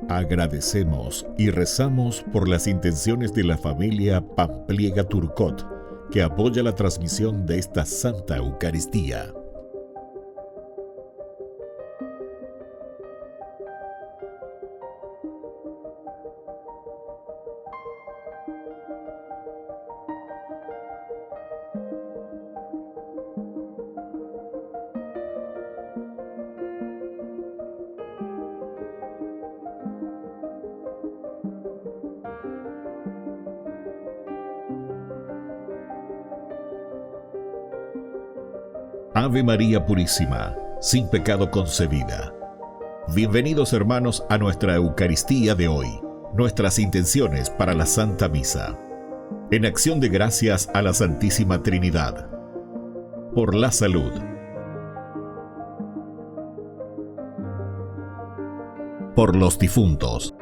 Agradecemos y rezamos por las intenciones de la familia Pampliega Turcot, que apoya la transmisión de esta Santa Eucaristía. Ave María Purísima, sin pecado concebida. Bienvenidos hermanos a nuestra Eucaristía de hoy, nuestras intenciones para la Santa Misa. En acción de gracias a la Santísima Trinidad. Por la salud. Por los difuntos.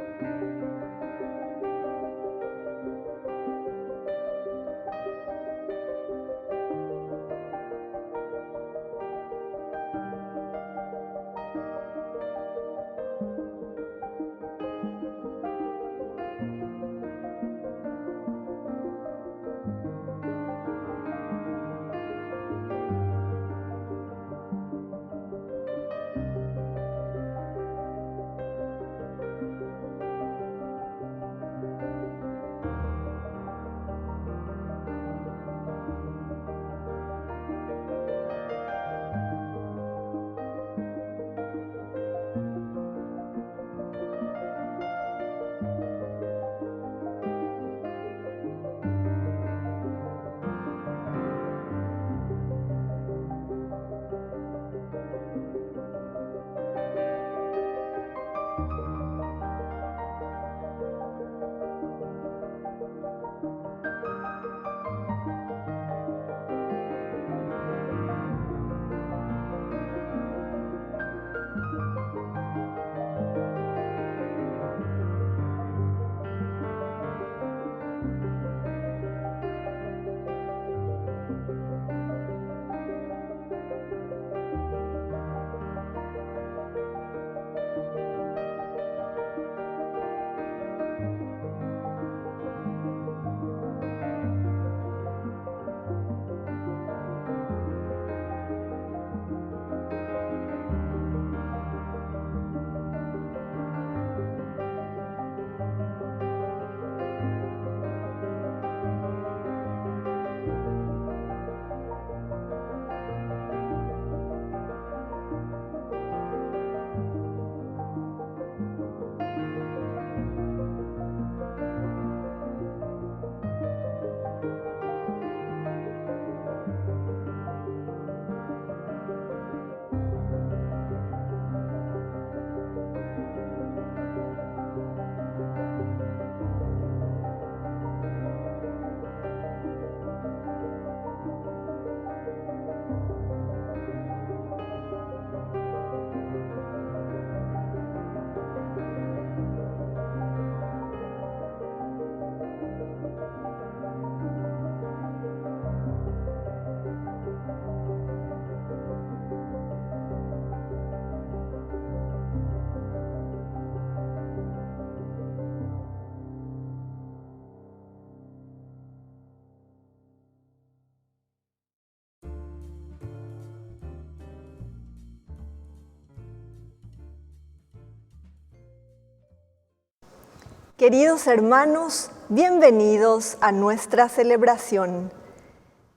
Queridos hermanos, bienvenidos a nuestra celebración.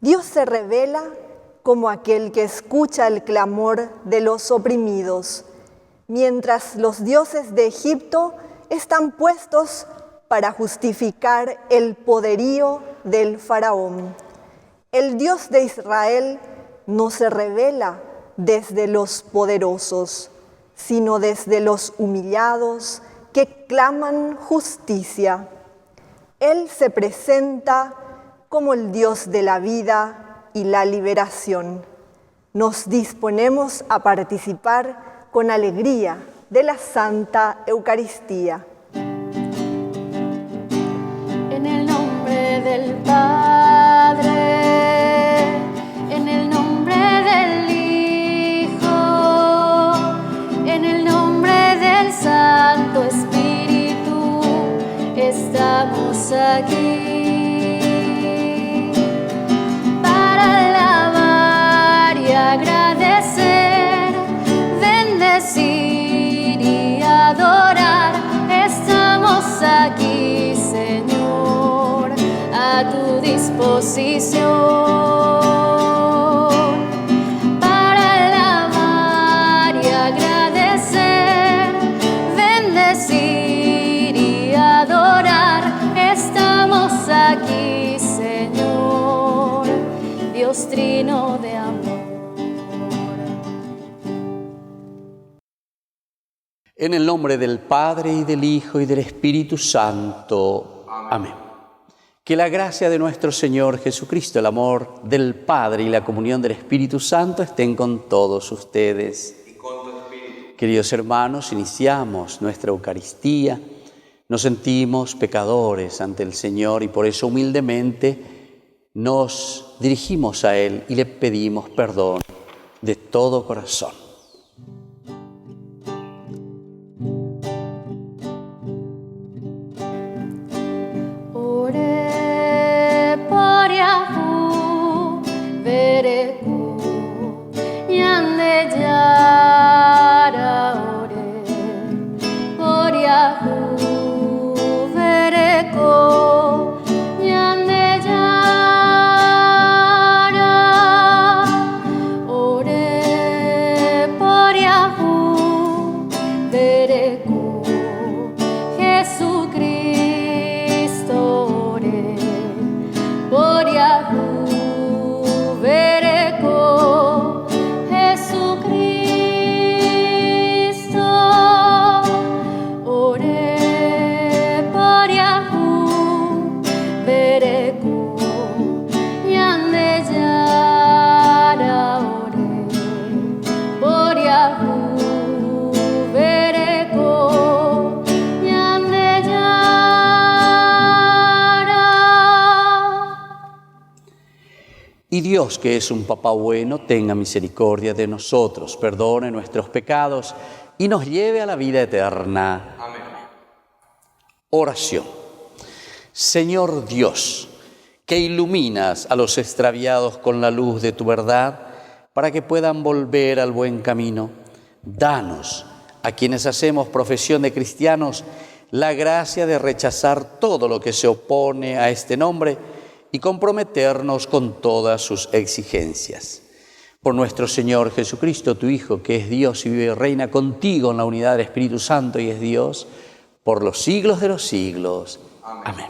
Dios se revela como aquel que escucha el clamor de los oprimidos, mientras los dioses de Egipto están puestos para justificar el poderío del faraón. El Dios de Israel no se revela desde los poderosos, sino desde los humillados que claman justicia. Él se presenta como el Dios de la vida y la liberación. Nos disponemos a participar con alegría de la Santa Eucaristía. En el nombre del Padre, en el nombre del Hijo, en el nombre del Santo Espíritu, estamos aquí para alabar y agradecer, bendecir y adorar. Estamos aquí, Señor, a tu disposición, para alabar y agradecer, bendecir y adorar. Estamos aquí, Señor, Dios trino de amor. En el nombre del Padre, y del Hijo, y del Espíritu Santo. Amén. Que la gracia de nuestro Señor Jesucristo, el amor del Padre y la comunión del Espíritu Santo estén con todos ustedes. Y con tu espíritu. Queridos hermanos, iniciamos nuestra Eucaristía. Nos sentimos pecadores ante el Señor y por eso humildemente nos dirigimos a Él y le pedimos perdón de todo corazón. Y Dios, que es un Papá bueno, tenga misericordia de nosotros, perdone nuestros pecados y nos lleve a la vida eterna. Amén. Oración. Señor Dios, que iluminas a los extraviados con la luz de tu verdad, para que puedan volver al buen camino, danos, a quienes hacemos profesión de cristianos, la gracia de rechazar todo lo que se opone a este nombre y comprometernos con todas sus exigencias. Por nuestro Señor Jesucristo, tu Hijo, que es Dios y vive y reina contigo en la unidad del Espíritu Santo y es Dios, por los siglos de los siglos. Amén. Amén.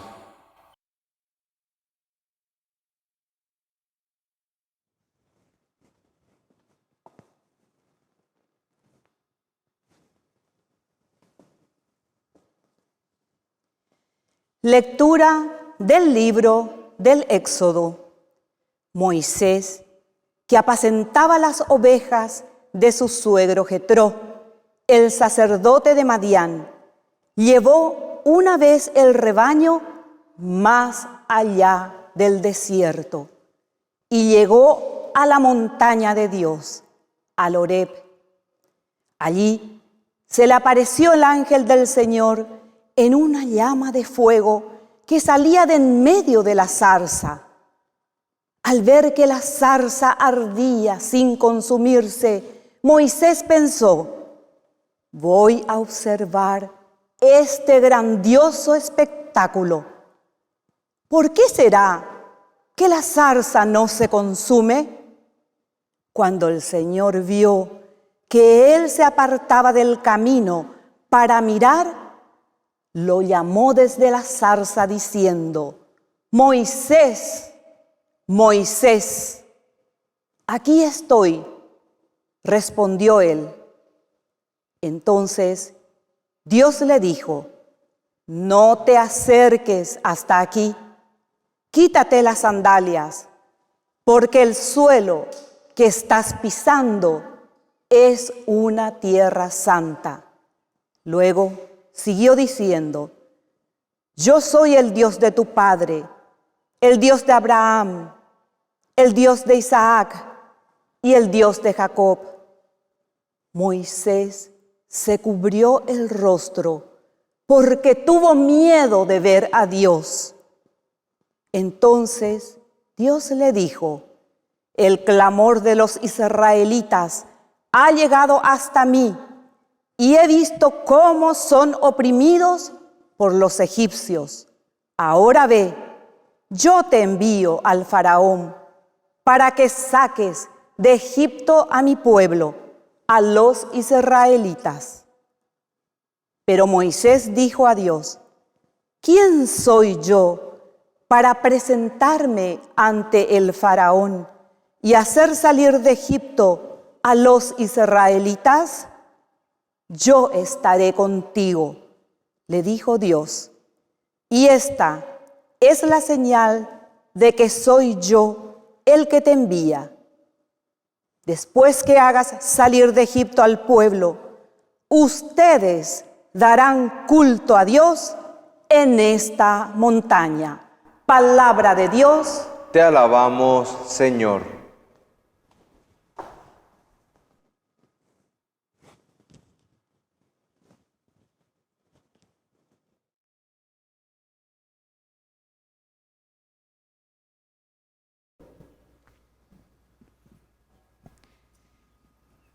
Lectura del libro del Éxodo. Moisés, que apacentaba las ovejas de su suegro Jetró, el sacerdote de Madián, llevó una vez el rebaño más allá del desierto y llegó a la montaña de Dios, al Horeb. Allí se le apareció el ángel del Señor en una llama de fuego que salía de en medio de la zarza. Al ver que la zarza ardía sin consumirse, Moisés pensó: voy a observar este grandioso espectáculo. ¿Por qué será que la zarza no se consume? Cuando el Señor vio que él se apartaba del camino para mirar, lo llamó desde la zarza diciendo: Moisés, Moisés. Aquí estoy, respondió él. Entonces Dios le dijo: no te acerques hasta aquí, quítate las sandalias, porque el suelo que estás pisando es una tierra santa. Luego siguió diciendo: Yo soy el Dios de tu padre, el Dios de Abraham, el Dios de Isaac y el Dios de Jacob. Moisés se cubrió el rostro porque tuvo miedo de ver a Dios. Entonces Dios le dijo: el clamor de los israelitas ha llegado hasta mí y he visto cómo son oprimidos por los egipcios. Ahora ve, yo te envío al faraón para que saques de Egipto a mi pueblo, a los israelitas. Pero Moisés dijo a Dios: ¿quién soy yo para presentarme ante el faraón y hacer salir de Egipto a los israelitas? Yo estaré contigo, le dijo Dios, y esta es la señal de que soy yo el que te envía. Después que hagas salir de Egipto al pueblo, ustedes darán culto a Dios en esta montaña. Palabra de Dios. Te alabamos, Señor.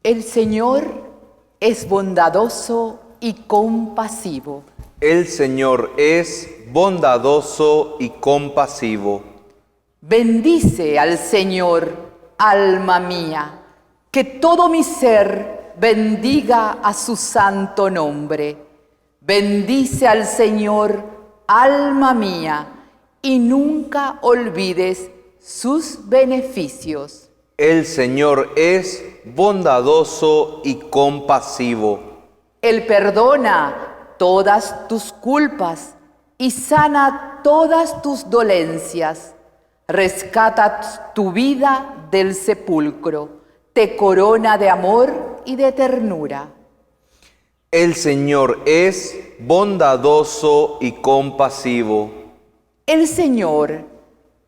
El Señor es bondadoso y compasivo. El Señor es bondadoso y compasivo. Bendice al Señor, alma mía, que todo mi ser bendiga a su santo nombre. Bendice al Señor, alma mía, y nunca olvides sus beneficios. El Señor es bondadoso y compasivo. Él perdona todas tus culpas y sana todas tus dolencias. Rescata tu vida del sepulcro, te corona de amor y de ternura. El Señor es bondadoso y compasivo. El Señor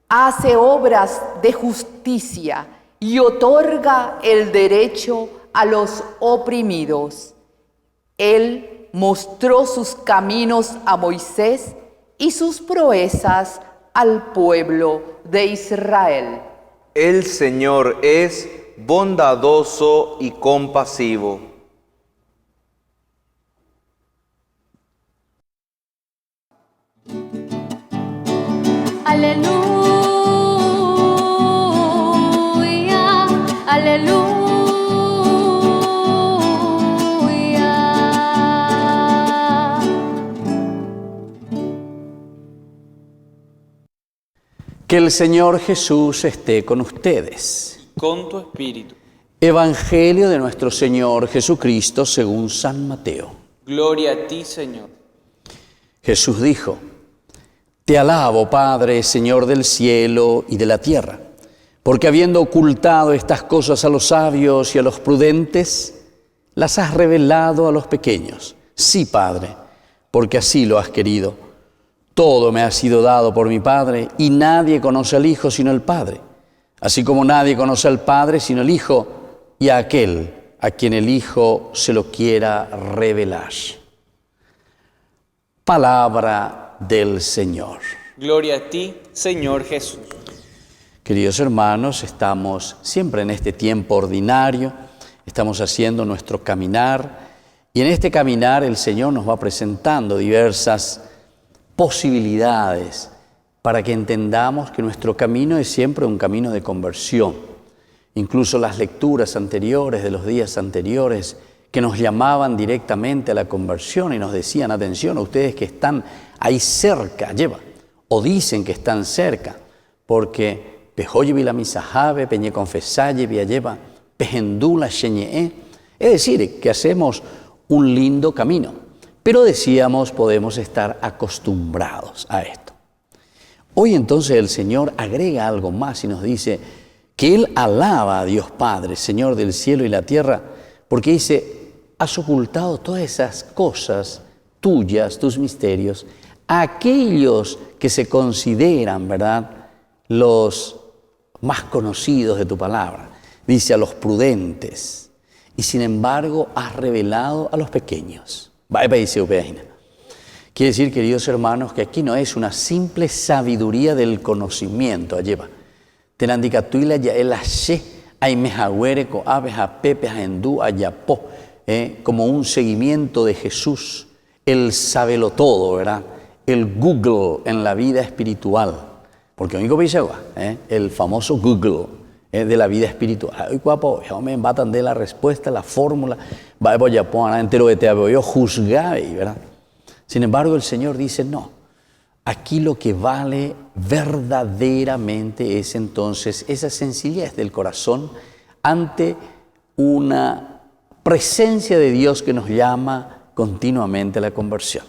hace obras de justicia y otorga el derecho a los oprimidos. Él mostró sus caminos a Moisés y sus proezas al pueblo de Israel. El Señor es bondadoso y compasivo. Aleluya, aleluya. Que el Señor Jesús esté con ustedes. Con tu espíritu. Evangelio de nuestro Señor Jesucristo según San Mateo. Gloria a ti, Señor. Jesús dijo: Te alabo, Padre, Señor del cielo y de la tierra, porque habiendo ocultado estas cosas a los sabios y a los prudentes, las has revelado a los pequeños. Sí, Padre, porque así lo has querido. Todo me ha sido dado por mi Padre, y nadie conoce al Hijo sino el Padre, así como nadie conoce al Padre sino el Hijo, y a aquel a quien el Hijo se lo quiera revelar. Palabra del Señor. Gloria a ti, Señor Jesús. Queridos hermanos, estamos siempre en este tiempo ordinario, estamos haciendo nuestro caminar, y en este caminar el Señor nos va presentando diversas posibilidades para que entendamos que nuestro camino es siempre un camino de conversión. Incluso las lecturas anteriores de los días anteriores que nos llamaban directamente a la conversión y nos decían: atención, a ustedes que están ahí cerca, o dicen que están cerca, porque pejoye la misajabe, peñe confesalle, lleva, pejendula sheñe. Es decir, que hacemos un lindo camino. Pero decíamos, podemos estar acostumbrados a esto. Hoy entonces el Señor agrega algo más y nos dice que Él alaba a Dios Padre, Señor del cielo y la tierra, porque dice: has ocultado todas esas cosas tuyas, tus misterios, a aquellos que se consideran, ¿verdad?, los más conocidos de tu palabra. Dice a los prudentes, y sin embargo has revelado a los pequeños. Quiere decir, queridos hermanos, que aquí no es una simple sabiduría del conocimiento. Lleva. Tenandicatuila ya el ashe, ay mejahuereco, abeja pepe, ahendú, ayapó, como un seguimiento de Jesús, el sabelotodo, ¿verdad? El Google en la vida espiritual. Porque hoy el famoso Google de la vida espiritual. Hoy guapo, me batan de la respuesta, la fórmula, va a Japón entero de te yo juzgar, ¿verdad? Sin embargo, el Señor dice, no, aquí lo que vale verdaderamente es entonces esa sencillez del corazón ante una presencia de Dios que nos llama continuamente a la conversión.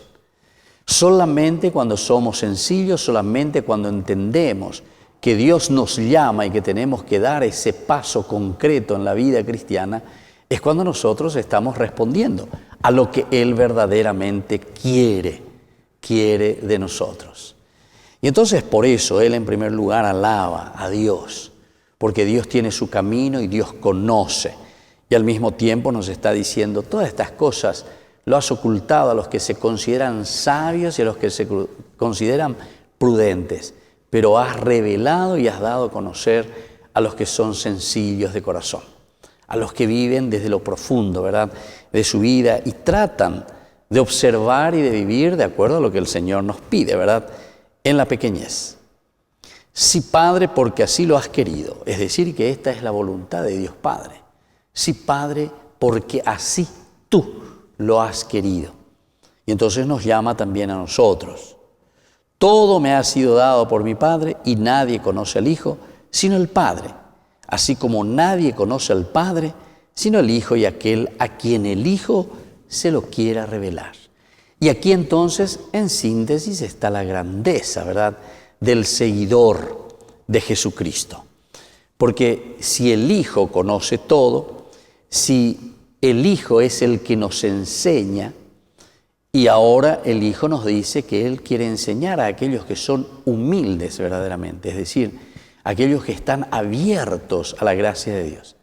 Solamente cuando somos sencillos, solamente cuando entendemos que Dios nos llama y que tenemos que dar ese paso concreto en la vida cristiana, es cuando nosotros estamos respondiendo a lo que Él verdaderamente quiere de nosotros. Y entonces por eso Él en primer lugar alaba a Dios, porque Dios tiene su camino y Dios conoce. Y al mismo tiempo nos está diciendo, todas estas cosas lo has ocultado a los que se consideran sabios y a los que se consideran prudentes, pero has revelado y has dado a conocer a los que son sencillos de corazón, a los que viven desde lo profundo, ¿verdad?, de su vida y tratan de observar y de vivir de acuerdo a lo que el Señor nos pide, ¿verdad?, en la pequeñez. Sí, Padre, porque así lo has querido, es decir, que esta es la voluntad de Dios Padre. Sí, Padre, porque así tú lo has querido. Y entonces nos llama también a nosotros. Todo me ha sido dado por mi Padre y nadie conoce al Hijo sino el Padre, así como nadie conoce al Padre sino el Hijo y aquel a quien el Hijo se lo quiera revelar. Y aquí entonces, en síntesis, está la grandeza, ¿verdad?, del seguidor de Jesucristo. Porque si el Hijo conoce todo, si el Hijo es el que nos enseña, y ahora el Hijo nos dice que Él quiere enseñar a aquellos que son humildes verdaderamente, es decir, aquellos que están abiertos a la gracia de Dios.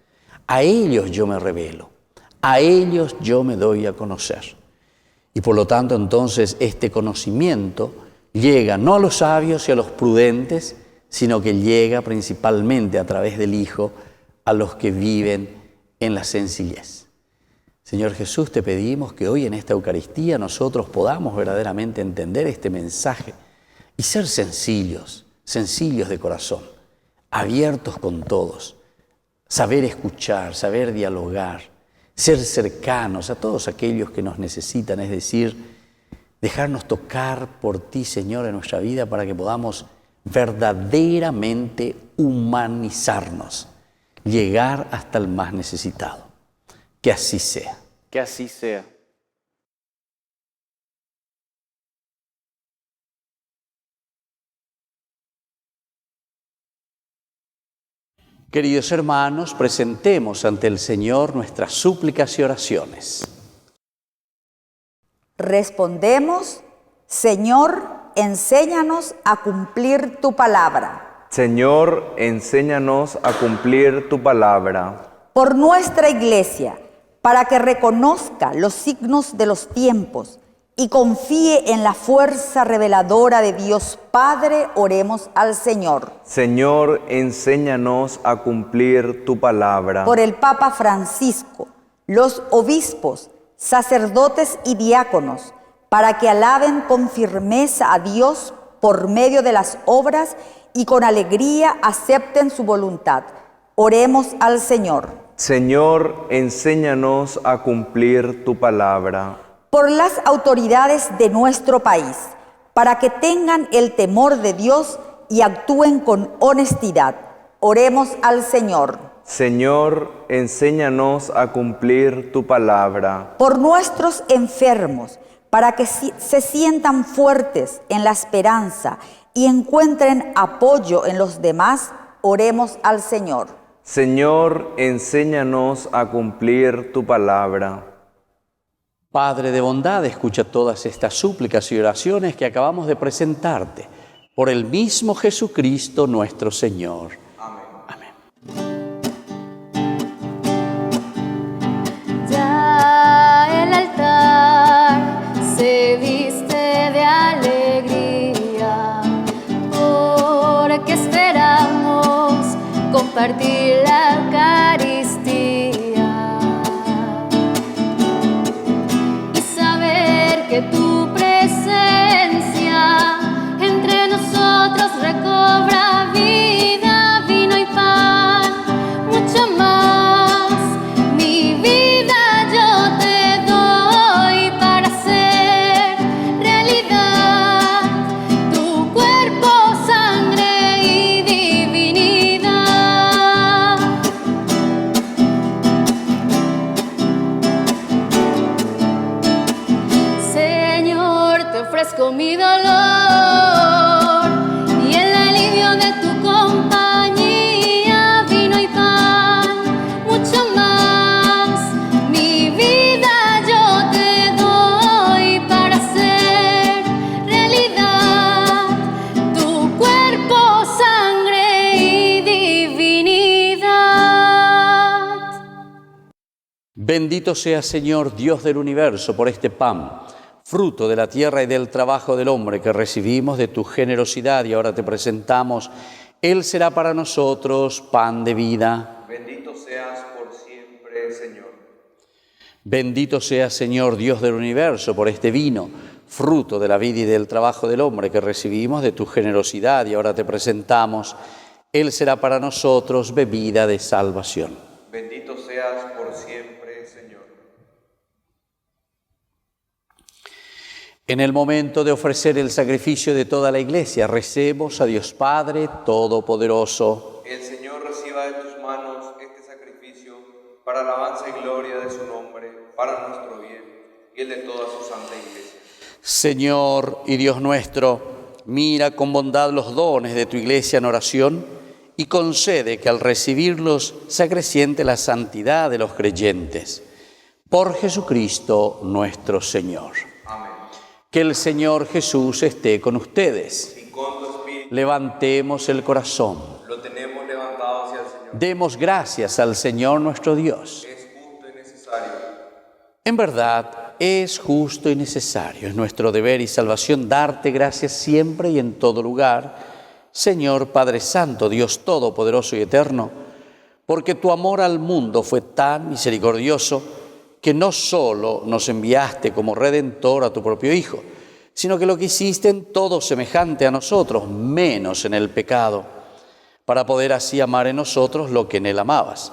A ellos yo me revelo, a ellos yo me doy a conocer. Y por lo tanto entonces este conocimiento llega no a los sabios y a los prudentes, sino que llega principalmente a través del Hijo a los que viven en la sencillez. Señor Jesús, te pedimos que hoy en esta Eucaristía nosotros podamos verdaderamente entender este mensaje y ser sencillos de corazón, abiertos con todos, saber escuchar, saber dialogar, ser cercanos a todos aquellos que nos necesitan, es decir, dejarnos tocar por ti, Señor, en nuestra vida para que podamos verdaderamente humanizarnos, llegar hasta el más necesitado. Que así sea. Que así sea. Queridos hermanos, presentemos ante el Señor nuestras súplicas y oraciones. Respondemos, Señor, enséñanos a cumplir tu palabra. Señor, enséñanos a cumplir tu palabra. Por nuestra Iglesia, para que reconozca los signos de los tiempos y confíe en la fuerza reveladora de Dios Padre, oremos al Señor. Señor, enséñanos a cumplir tu palabra. Por el Papa Francisco, los obispos, sacerdotes y diáconos, para que alaben con firmeza a Dios por medio de las obras y con alegría acepten su voluntad. Oremos al Señor. Señor, enséñanos a cumplir tu palabra. Por las autoridades de nuestro país, para que tengan el temor de Dios y actúen con honestidad. Oremos al Señor. Señor, enséñanos a cumplir tu palabra. Por nuestros enfermos, para que se sientan fuertes en la esperanza y encuentren apoyo en los demás, oremos al Señor. Señor, enséñanos a cumplir tu palabra. Padre de bondad, escucha todas estas súplicas y oraciones que acabamos de presentarte por el mismo Jesucristo nuestro Señor. Amén. Ya el altar se viste de alegría, porque esperamos compartir la Eucaristía y saber que tu presencia entre nosotros recobra vida, vino y pan, mucho más. Mi vida yo te doy para hacer realidad tu cuerpo, sangre y divinidad. Señor, te ofrezco mi dolor y el alivio de tu compañía, vino y pan, mucho más. Mi vida yo te doy para hacer realidad tu cuerpo, sangre y divinidad. Bendito sea, Señor, Dios del universo, por este pan, fruto de la tierra y del trabajo del hombre que recibimos de tu generosidad y ahora te presentamos. Él será para nosotros pan de vida. Bendito seas por siempre, Señor. Bendito sea, Señor, Dios del universo, por este vino, fruto de la vida y del trabajo del hombre que recibimos de tu generosidad y ahora te presentamos. Él será para nosotros bebida de salvación. Bendito seas por siempre, Señor. En el momento de ofrecer el sacrificio de toda la Iglesia, recemos a Dios Padre Todopoderoso. El Señor reciba de tus manos este sacrificio para alabanza y gloria de su nombre, para nuestro bien y el de toda su santa Iglesia. Señor y Dios nuestro, mira con bondad los dones de tu Iglesia en oración y concede que al recibirlos se acreciente la santidad de los creyentes. Por Jesucristo nuestro Señor. Amén. Que el Señor Jesús esté con ustedes. Y con tu espíritu. Levantemos el corazón. Lo tenemos levantado hacia el Señor. Demos gracias al Señor nuestro Dios. Es justo y necesario. En verdad, es justo y necesario, es nuestro deber y salvación darte gracias siempre y en todo lugar, Señor Padre Santo, Dios Todopoderoso y Eterno, porque tu amor al mundo fue tan misericordioso que no solo nos enviaste como Redentor a tu propio Hijo, sino que lo que hiciste en todo semejante a nosotros, menos en el pecado, para poder así amar en nosotros lo que en Él amabas.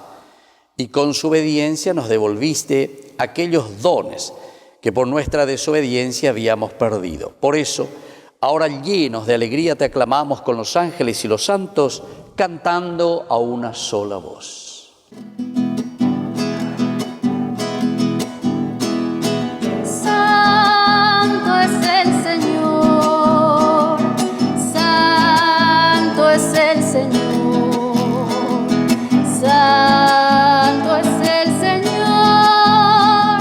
Y con su obediencia nos devolviste aquellos dones que por nuestra desobediencia habíamos perdido. Por eso, ahora llenos de alegría te aclamamos con los ángeles y los santos, cantando a una sola voz. Santo es el Señor, santo es el Señor, santo es el Señor,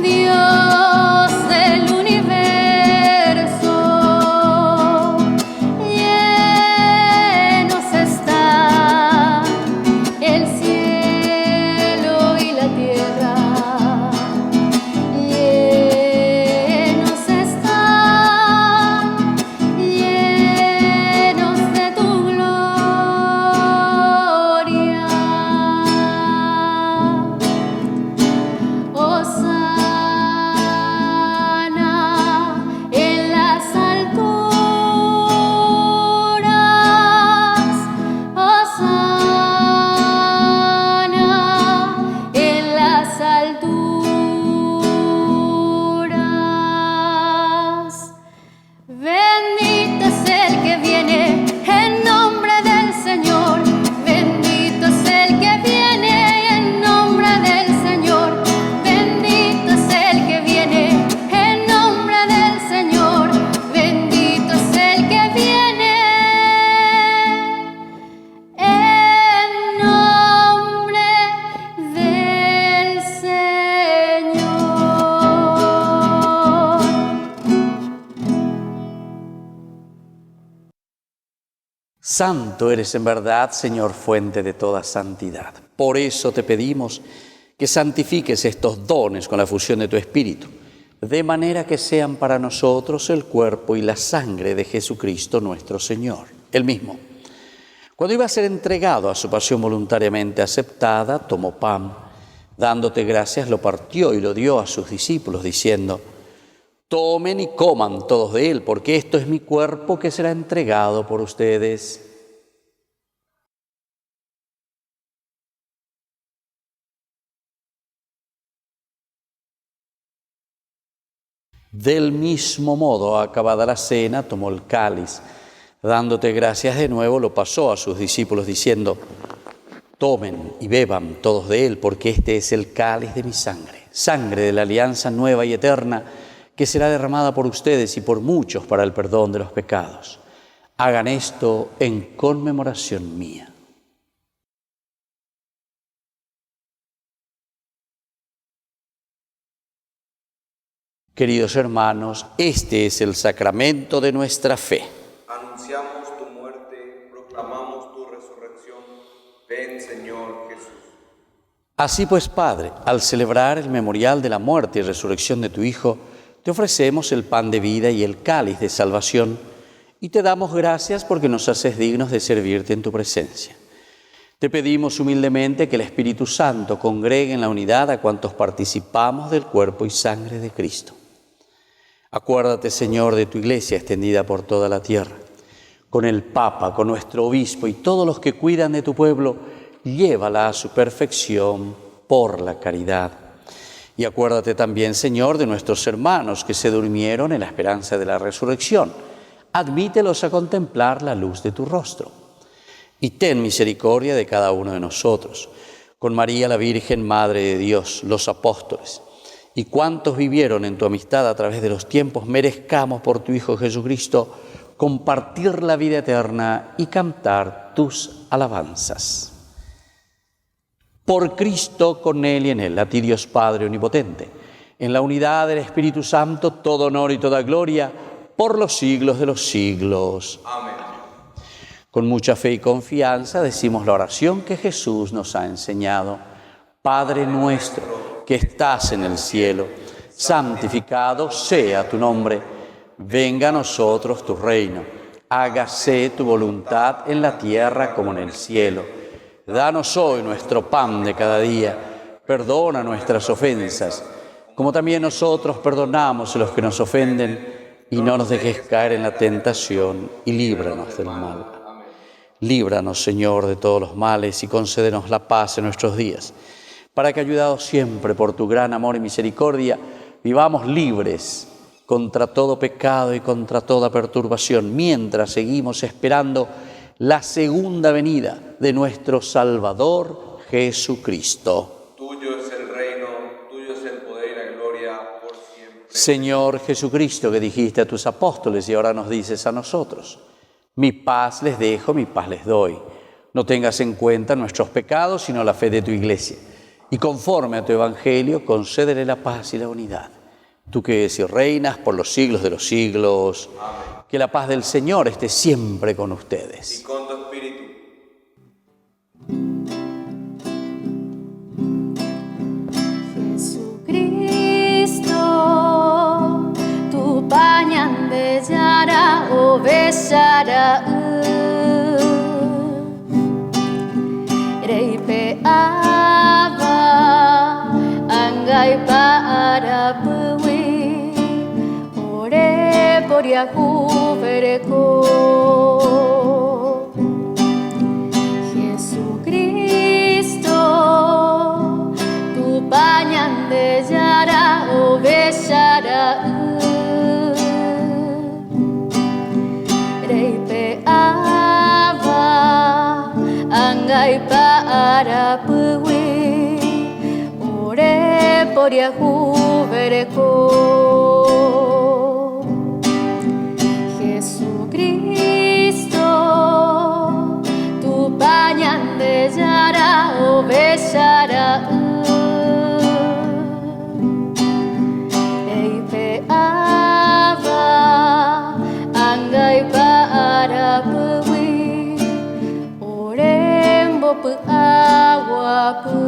Dios del universo. Llenos está el cielo Santo eres en verdad, Señor, fuente de toda santidad. Por eso te pedimos que santifiques estos dones con la fusión de tu Espíritu, de manera que sean para nosotros el cuerpo y la sangre de Jesucristo nuestro Señor. Él mismo, cuando iba a ser entregado a su pasión voluntariamente aceptada, tomó pan, dándote gracias, lo partió y lo dio a sus discípulos, diciendo: tomen y coman todos de él, porque esto es mi cuerpo que será entregado por ustedes. Del mismo modo, acabada la cena, tomó el cáliz, dándote gracias de nuevo, lo pasó a sus discípulos, diciendo: tomen y beban todos de él, porque este es el cáliz de mi sangre, sangre de la alianza nueva y eterna, que será derramada por ustedes y por muchos para el perdón de los pecados. Hagan esto en conmemoración mía. Queridos hermanos, este es el sacramento de nuestra fe. Anunciamos tu muerte, proclamamos tu resurrección. Ven, Señor Jesús. Así pues, Padre, al celebrar el memorial de la muerte y resurrección de tu Hijo, te ofrecemos el pan de vida y el cáliz de salvación, y te damos gracias porque nos haces dignos de servirte en tu presencia. Te pedimos humildemente que el Espíritu Santo congregue en la unidad a cuantos participamos del cuerpo y sangre de Cristo. Acuérdate, Señor, de tu Iglesia extendida por toda la tierra. Con el Papa, con nuestro Obispo y todos los que cuidan de tu pueblo, llévala a su perfección por la caridad. Y acuérdate también, Señor, de nuestros hermanos que se durmieron en la esperanza de la resurrección. Admítelos a contemplar la luz de tu rostro. Y ten misericordia de cada uno de nosotros, con María la Virgen, Madre de Dios, los apóstoles, y cuantos vivieron en tu amistad a través de los tiempos, merezcamos por tu Hijo Jesucristo compartir la vida eterna y cantar tus alabanzas. Por Cristo, con Él y en Él, a ti Dios Padre Omnipotente, en la unidad del Espíritu Santo, todo honor y toda gloria, por los siglos de los siglos. Amén. Con mucha fe y confianza decimos la oración que Jesús nos ha enseñado. Padre nuestro, que estás en el cielo, santificado sea tu nombre. Venga a nosotros tu reino. Hágase tu voluntad en la tierra como en el cielo. Danos hoy nuestro pan de cada día. Perdona nuestras ofensas, como también nosotros perdonamos a los que nos ofenden. Y no nos dejes caer en la tentación, y líbranos del mal. Líbranos, Señor, de todos los males, y concédenos la paz en nuestros días, para que, ayudados siempre por tu gran amor y misericordia, vivamos libres contra todo pecado y contra toda perturbación, mientras seguimos esperando la segunda venida de nuestro Salvador Jesucristo. Tuyo es el reino, tuyo es el poder y la gloria por siempre. Señor Jesucristo, que dijiste a tus apóstoles y ahora nos dices a nosotros: mi paz les dejo, mi paz les doy. No tengas en cuenta nuestros pecados, sino la fe de tu Iglesia. Y conforme a tu Evangelio, concédele la paz y la unidad. Tú que eres y reinas por los siglos de los siglos. Amén. Que la paz del Señor esté siempre con ustedes. Y con tu espíritu. Jesucristo, tu pañandeyara o besara reipe aba angai para puwi ore boriaku vereko. Jesucristo, tu pañandeyara o besara reipe aba angai para puwi ore boriaku vereko. Jesucristo, tu pañandeyara o besara reipe aba angai para puwi pu agua pu.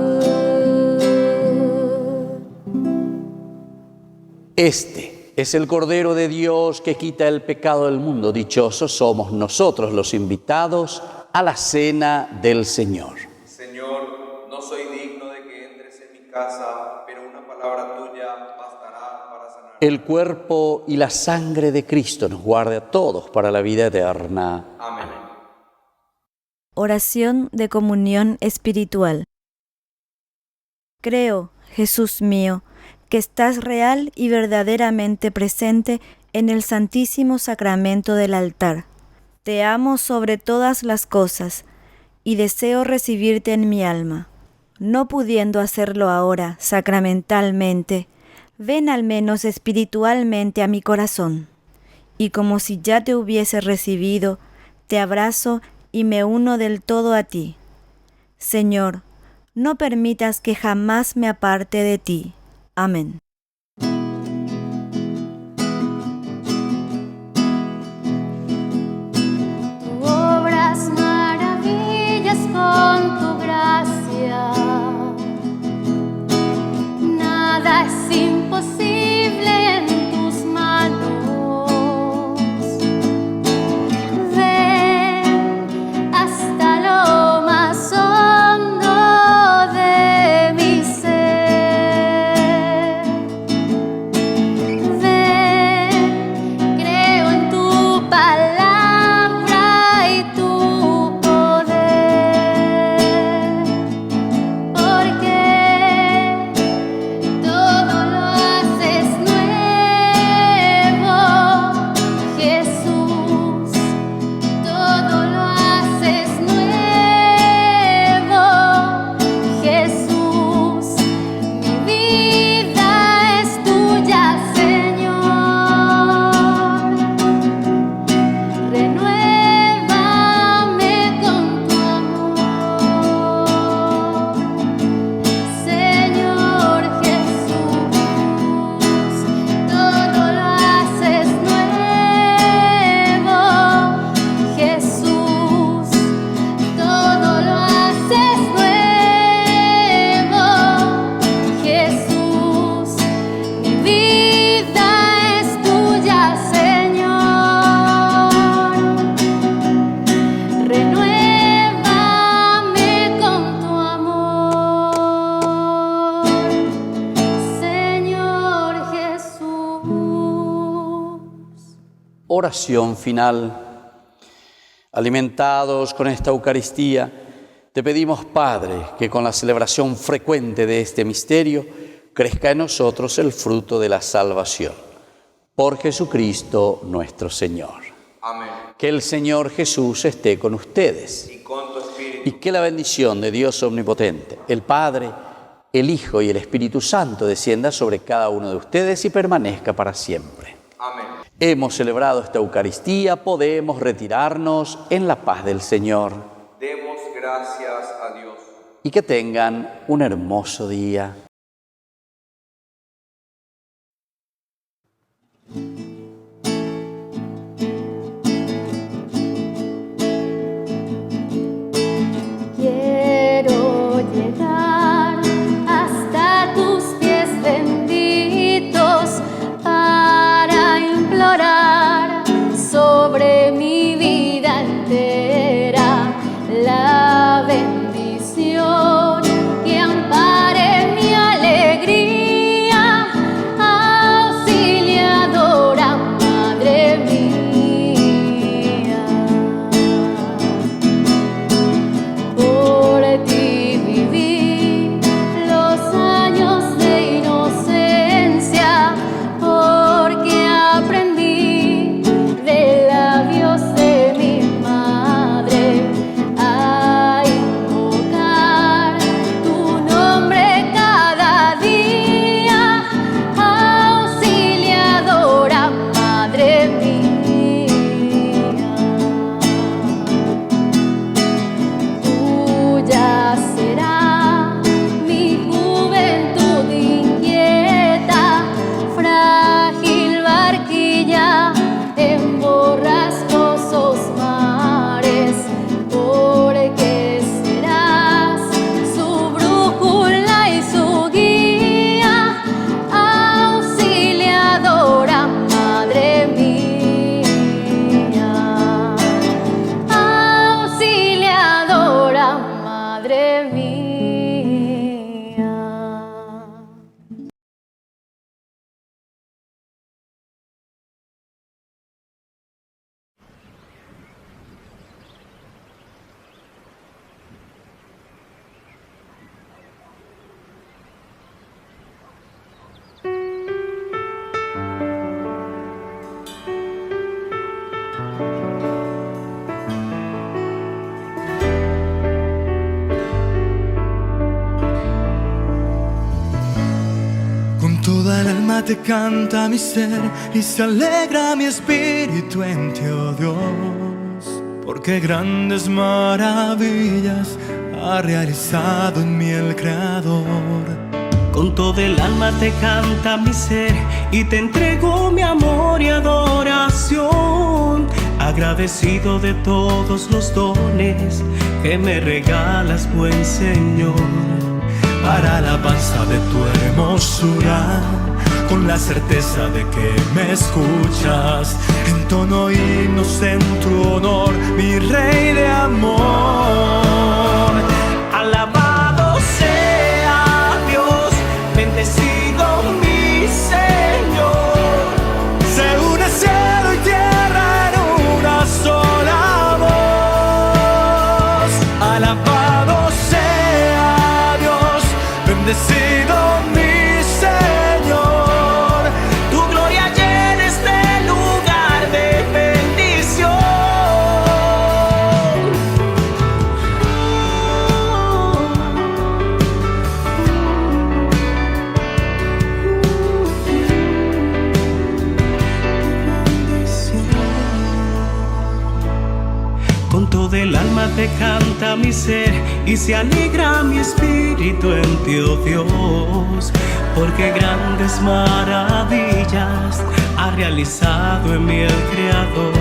Este es el Cordero de Dios que quita el pecado del mundo. Dichosos somos nosotros los invitados a la cena del Señor. Señor, no soy digno de que entres en mi casa, pero una palabra tuya bastará para sanar. El cuerpo y la sangre de Cristo nos guarde a todos para la vida eterna. Amén. Oración de comunión espiritual. Creo, Jesús mío, que estás real y verdaderamente presente en el Santísimo Sacramento del altar. Te amo sobre todas las cosas y deseo recibirte en mi alma. No pudiendo hacerlo ahora sacramentalmente, ven al menos espiritualmente a mi corazón. Y como si ya te hubiese recibido, te abrazo y me uno del todo a ti. Señor, no permitas que jamás me aparte de ti. Amén. Tú obras maravillas con tu gracia. Nada es imposible en tus manos. Ven hasta lo más hondo de mi ser. Ven, creo en tu palabra y tu poder, porque todo lo haces nuevo, Jesús, todo lo haces nuevo, Jesús, mi vida es tuya, Señor, renuévame con tu amor, Señor Jesús, todo lo haces nuevo, Jesús, todo lo haces nuevo, Jesús, mi vida es tuya, Señor, renuévame con tu amor, Señor Jesús. Oración final. Alimentados con esta Eucaristía, te pedimos, Padre, que con la celebración frecuente de este misterio crezca en nosotros el fruto de la salvación. Por Jesucristo nuestro Señor. Amén. Que el Señor Jesús esté con ustedes Y con tu espíritu. y que la bendición de Dios Omnipotente, el Padre, el Hijo y el Espíritu Santo descienda sobre cada uno de ustedes y permanezca para siempre. Amén. Hemos celebrado esta Eucaristía, podemos retirarnos en la paz del Señor Demos gracias a Dios. y que tengan un hermoso día. Quiero llegar hasta tus pies benditos para implorar sobre mi vida entera la bendición que ampare mi alma. alma te canta mi ser y se alegra mi espíritu en ti, oh Dios, porque grandes maravillas ha realizado en mí el Creador. Con todo el alma te canta mi ser y te entrego mi amor y adoración, agradecido de todos los dones que me regalas, buen Señor. Para alabanza de tu hermosura, con la certeza de que me escuchas, entono himnos en tu honor, mi Rey de amor. Alabado sea Dios, bendecido mi Señor. Se une cielo y tierra en una sola voz. Alabado sea Dios, bendecido mi Señor. Tu gloria llena este lugar de bendición. Con todo el alma te canta mi ser y se alegra mi espíritu en ti, oh Dios, porque grandes maravillas ha realizado en mí el Creador.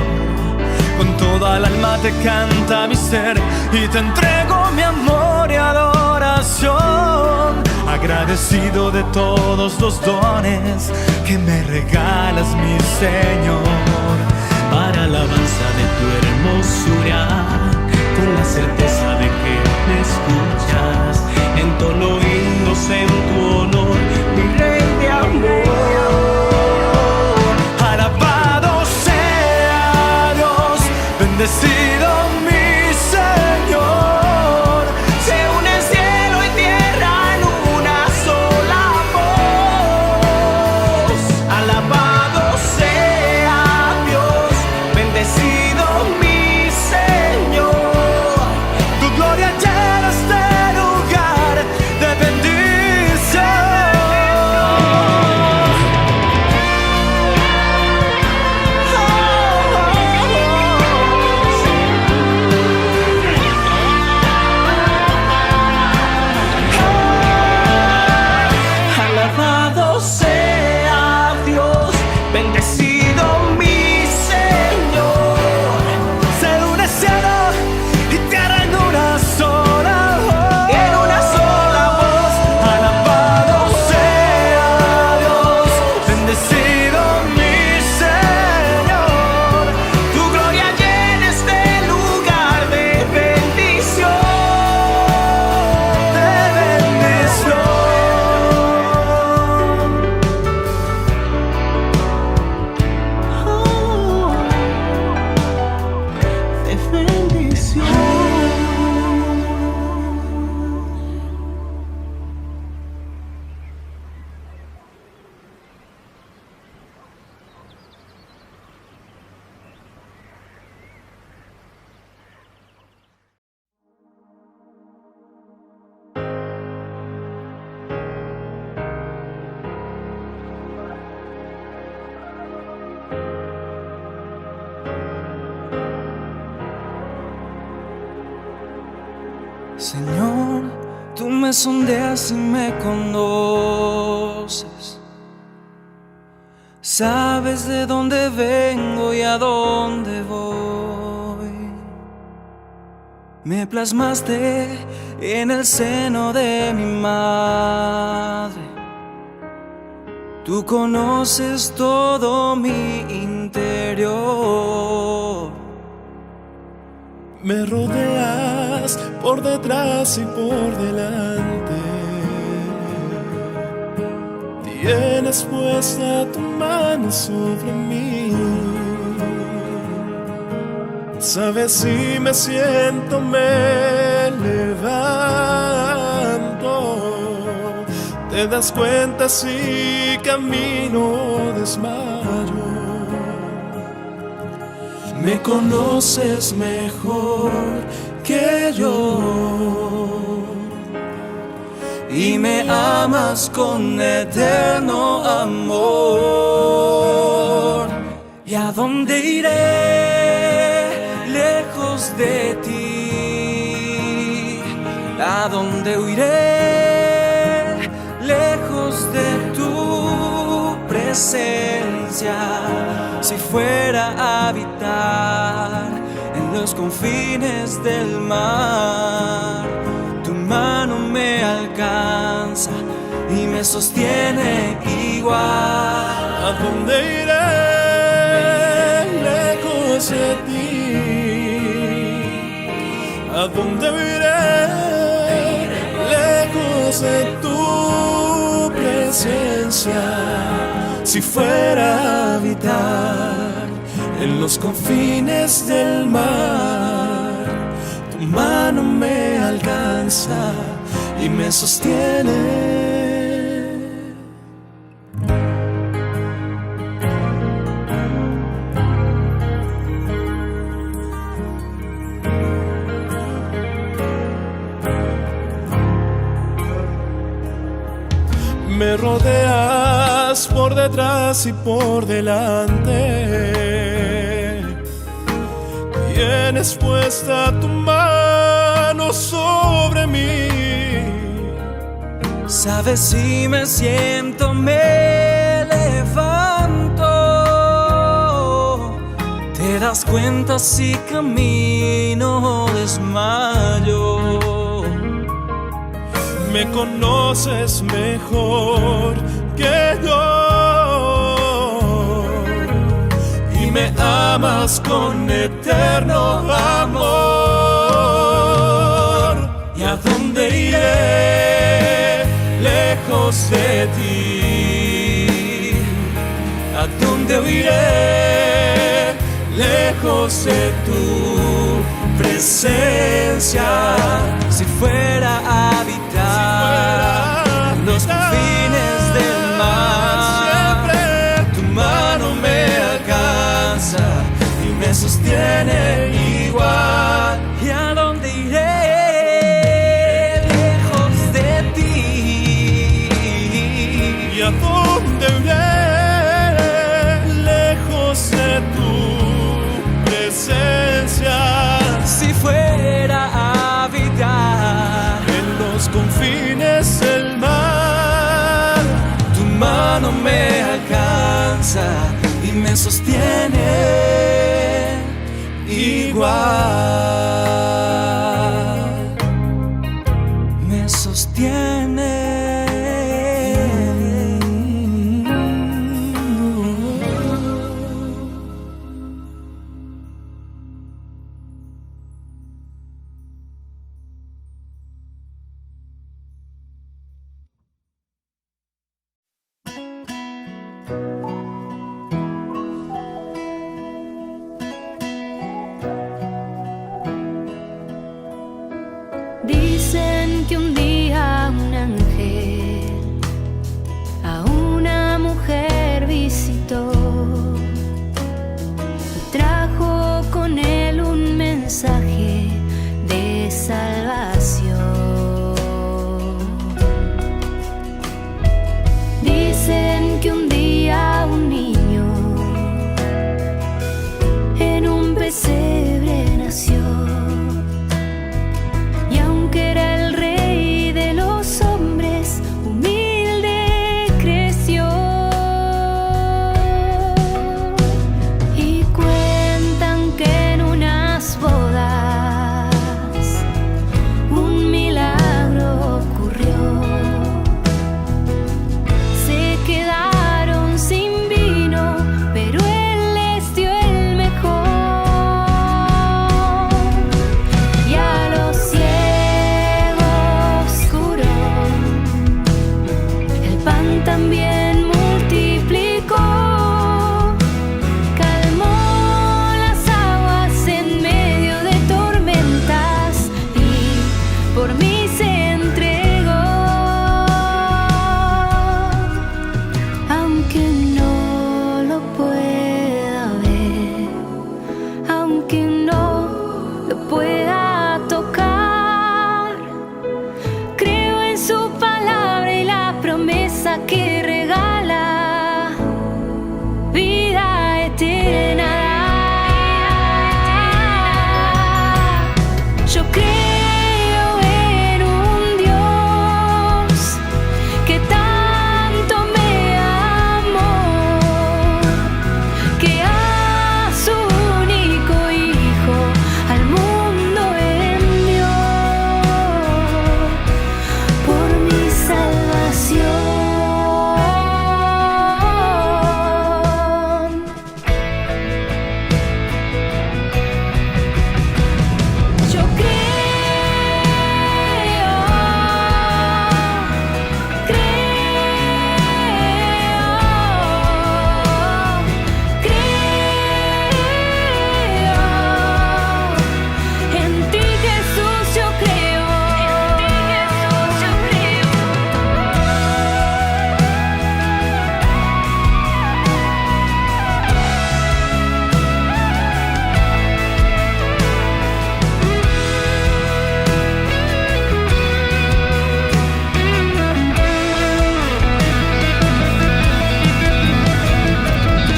Con toda el alma te canta mi ser y te entrego mi amor y adoración, agradecido de todos los dones que me regalas, mi Señor. Para alabanza de tu hermosura, con la certeza de que me escuchas, entono himnos en tu honor, mi Rey de amor. Alabado sea Dios, bendecido mi Señor. Se une cielo y tierra en una sola voz. Alabado sea Dios, bendecido mi Señor. Tu gloria llena este lugar de bendición. Alabado sea Dios, bendecido mi Señor. Se une cielo y tierra en una sola voz. En una sola voz. Alabado sea Dios, bendecido mi Señor. Tu gloria llena este lugar de bendición. De bendición. De bendición. Señor, tú me sondeas y me conoces. Sabes de dónde vengo y a dónde voy. Me plasmaste en el seno de mi madre. Tú conoces todo mi interior. Me rodeas por detrás y por delante. Tienes puesta tu mano sobre mí. Sabes, si me siento, me levanto. Te das cuenta si camino desmayo. Me conoces mejor que yo y me amas con eterno amor. ¿Y a dónde iré lejos de ti? ¿A dónde huiré lejos de tu presencia? Si fuera a habitar en los confines del mar, tu mano me alcanza y me sostiene igual. ¿A dónde iré lejos de ti? ¿A dónde iré lejos de tu presencia? Si fuera a habitar en los confines del mar, tu mano me alcanza y me sostiene. Me rodeas por detrás y por delante. Tienes puesta tu mano sobre mí. Sabes, si me siento, me levanto. Te das cuenta si camino o desmayo. Me conoces mejor que yo y me amas con eterno amor. ¿Y a dónde iré lejos de ti? ¿A dónde huiré lejos de tu presencia? Si fuera a habitar en los confines del mar, tu mano me alcanza y me sostiene igual. ¿Y a dónde iré lejos de ti? ¿Y a dónde iré lejos de tu presencia? Si fuera a habitar en los confines del mar, tu mano me alcanza y me sostiene igual. Me sostiene. Yo creo en un Dios que tanto me amó, que a su único Hijo al mundo envió por mi salvación. Yo en ti, Jesús, yo creo.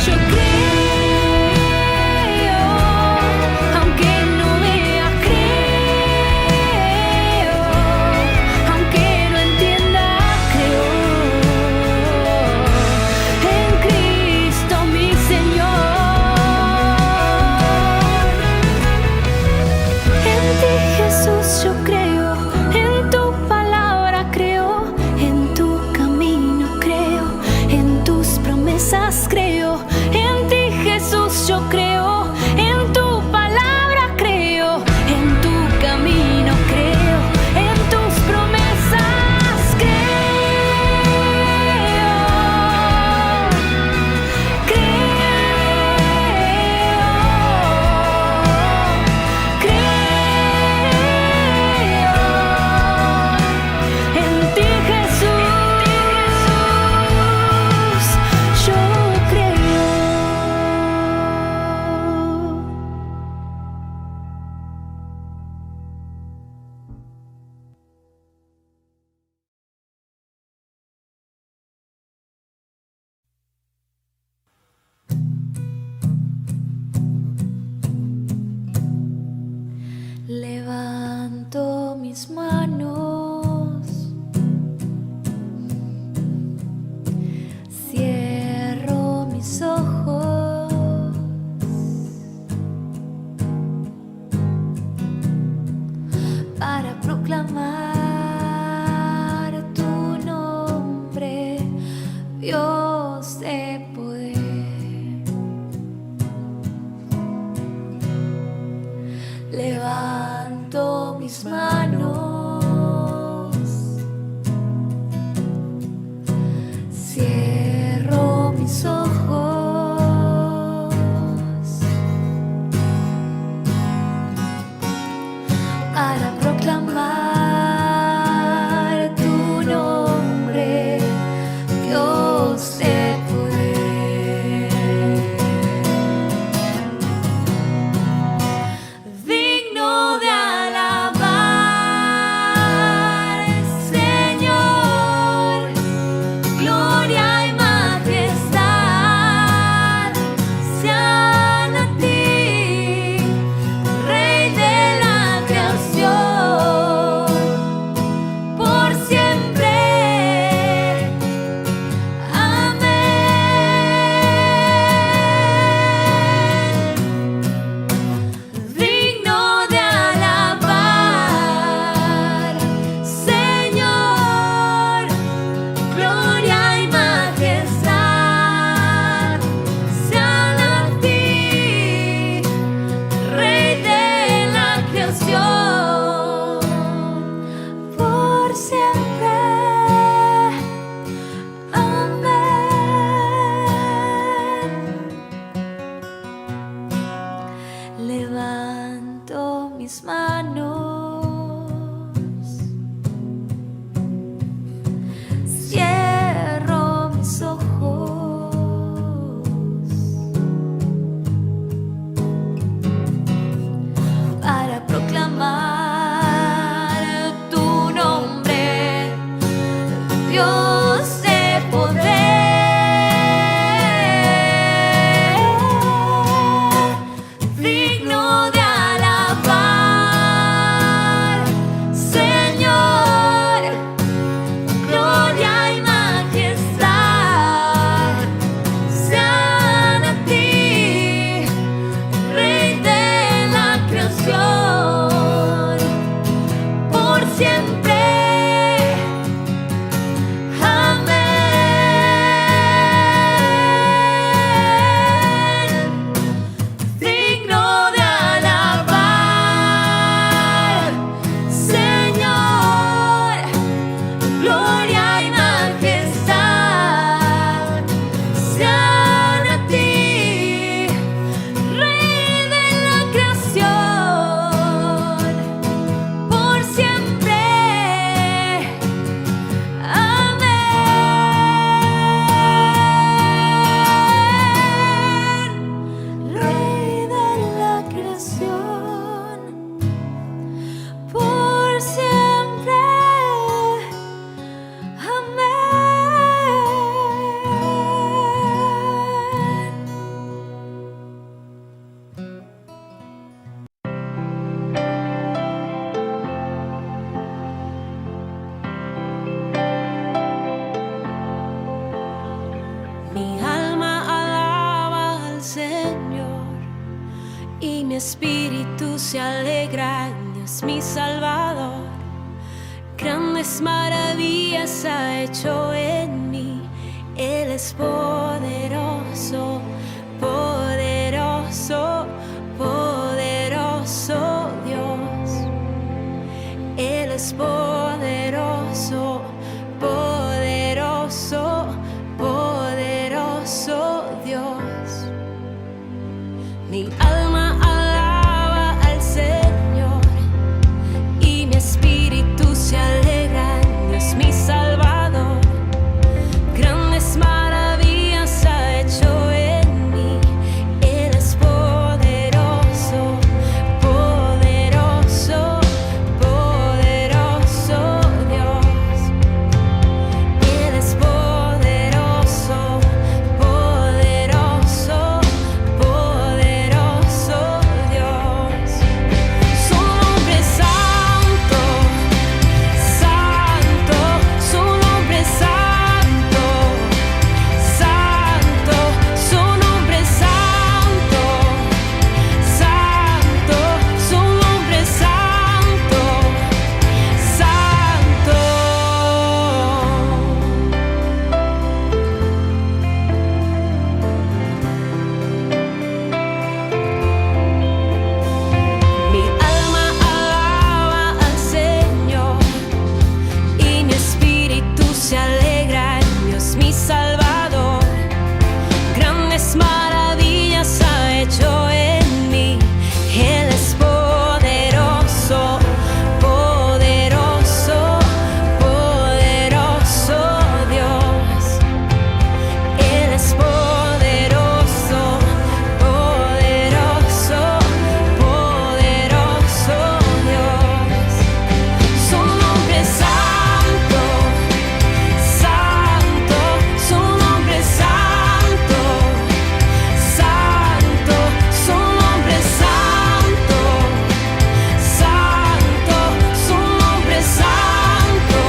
Yo creo, aunque no vea, creo, aunque no entienda, creo en Cristo mi Señor. En ti, Jesús, yo creo, en tu palabra creo, en tu camino creo, en tus promesas creo. En ti, Jesús, yo creo, en tu palabra creo, en tu camino creo, en tus promesas creo. En ti, Jesús, yo creo. Levanto mis manos, cierro mis ojos para proclamar tu nombre, Dios de poder. Levanto mis manos, cierro mis ojos para proclamar tu nombre, Dios de poder. Digno de alabar, Señor, gloria y majestad sean a ti, Rey de la creación, por siempre. Amén. Digno de alabar, Señor, gloria y majestad sean a ti, Rey de la creación, por siempre. Amén. Levanto mis manos, cierro mis ojos para proclamar tu nombre, Dios de poder. Digno de alabar, años mi Salvador. Grandes maravillas ha hecho en mí. Él es poderoso, poderoso, poderoso Dios. Él es poderoso, poderoso, poderoso Dios. Mi alma alaba al Señor y mi espíritu se alegra en Dios mi Salvador. Grandes maravillas ha hecho en mí. Él es poderoso, poderoso, poderoso Dios. Él es poderoso, poderoso, poderoso Dios. Su nombre es santo, santo, su nombre es santo, santo, su nombre es santo, santo, su nombre es santo, santo. Mi alma alaba al Señor y mi espíritu se alegra en Dios mi Salvador. Grandes maravillas ha hecho en mí. Él es poderoso, poderoso, poderoso Dios. Él es poderoso, poderoso, poderoso Dios. Su nombre es santo, santo, su nombre es santo, santo, su nombre es santo, santo, su nombre es santo,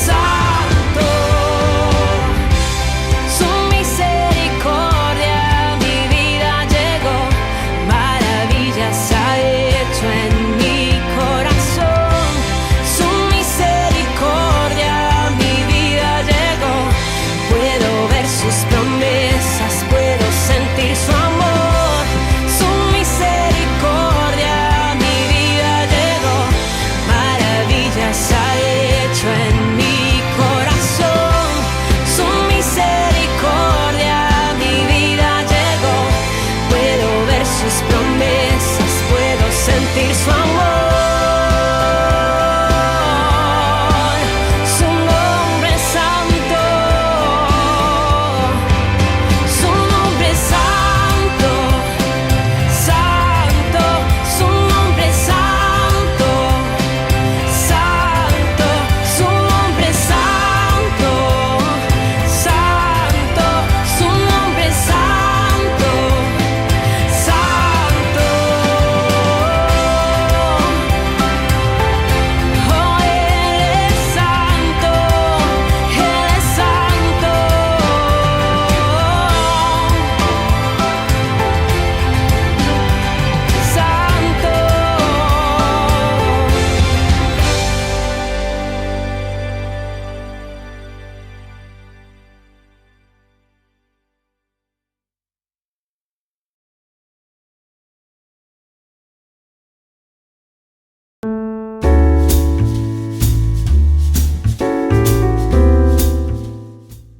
santo. Su misericordia a mi vida llegó, maravillas ha hecho en mi corazón. Su misericordia a mi vida llegó, puedo ver sus promesas, puedo sentir su amor. Su misericordia a mi vida llegó, maravillas ha hecho en mi corazón. Su misericordia a mi vida llegó, puedo ver sus promesas, puedo sentir su amor. Su nombre es santo, su nombre es santo, santo, su nombre es santo, santo, su nombre es santo, santo, su nombre es santo, santo. Oh, Él es santo, Él es santo. Santo.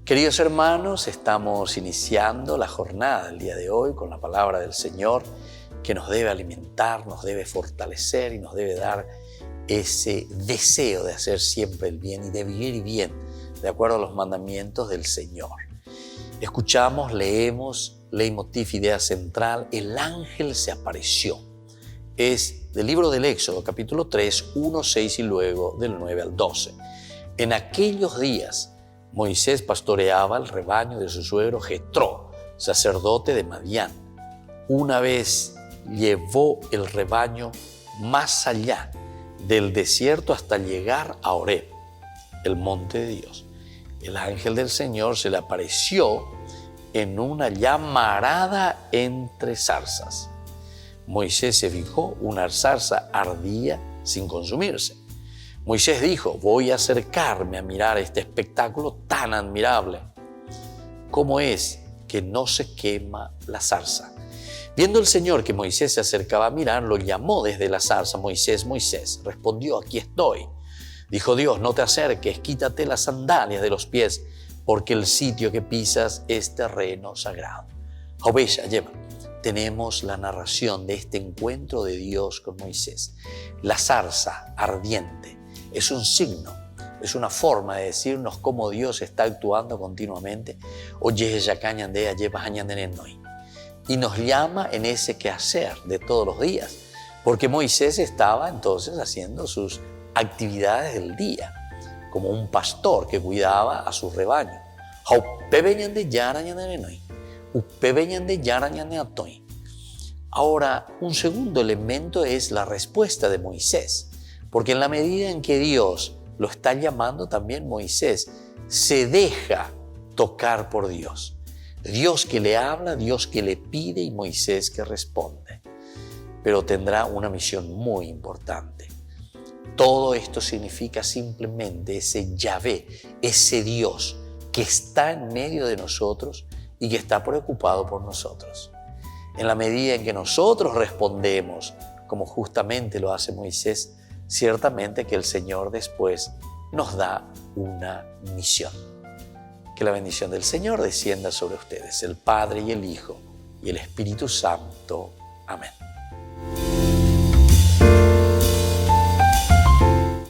Queridos hermanos, estamos iniciando la jornada del día de hoy con la palabra del Señor que nos debe alimentar, nos debe fortalecer y nos debe dar ese deseo de hacer siempre el bien y de vivir bien de acuerdo a los mandamientos del Señor. Escuchamos, leemos, leitmotiv, idea central, el ángel se apareció. Es del libro del Éxodo, capítulo 3, 1, 6 y luego del 9 al 12. En aquellos días, Moisés pastoreaba el rebaño de su suegro Jetró, sacerdote de Madián. Una vez llevó el rebaño más allá del desierto hasta llegar a Horeb, el monte de Dios. El ángel del Señor se le apareció en una llamarada entre zarzas. Moisés se fijó, una zarza ardía sin consumirse. Moisés dijo, voy a acercarme a mirar este espectáculo tan admirable. ¿Cómo es que no se quema la zarza? Viendo el Señor que Moisés se acercaba a mirar, lo llamó desde la zarza, Moisés, Moisés. Respondió, aquí estoy. Dijo Dios, no te acerques, quítate las sandalias de los pies, porque el sitio que pisas es terreno sagrado. Oveja, lleva. Tenemos la narración de este encuentro de Dios con Moisés. La zarza ardiente es un signo, es una forma de decirnos cómo Dios está actuando continuamente. Oye, y nos llama en ese quehacer de todos los días, porque Moisés estaba entonces haciendo sus actividades del día, como un pastor que cuidaba a su rebaño. Ahora, un segundo elemento es la respuesta de Moisés, porque en la medida en que Dios lo está llamando, también Moisés se deja tocar por Dios. Dios que le habla, Dios que le pide y Moisés que responde. Pero tendrá una misión muy importante. Todo esto significa simplemente ese Yahvé, ese Dios que está en medio de nosotros y que está preocupado por nosotros. En la medida en que nosotros respondemos, como justamente lo hace Moisés, ciertamente que el Señor después nos da una misión. Que la bendición del Señor descienda sobre ustedes, el Padre y el Hijo y el Espíritu Santo. Amén.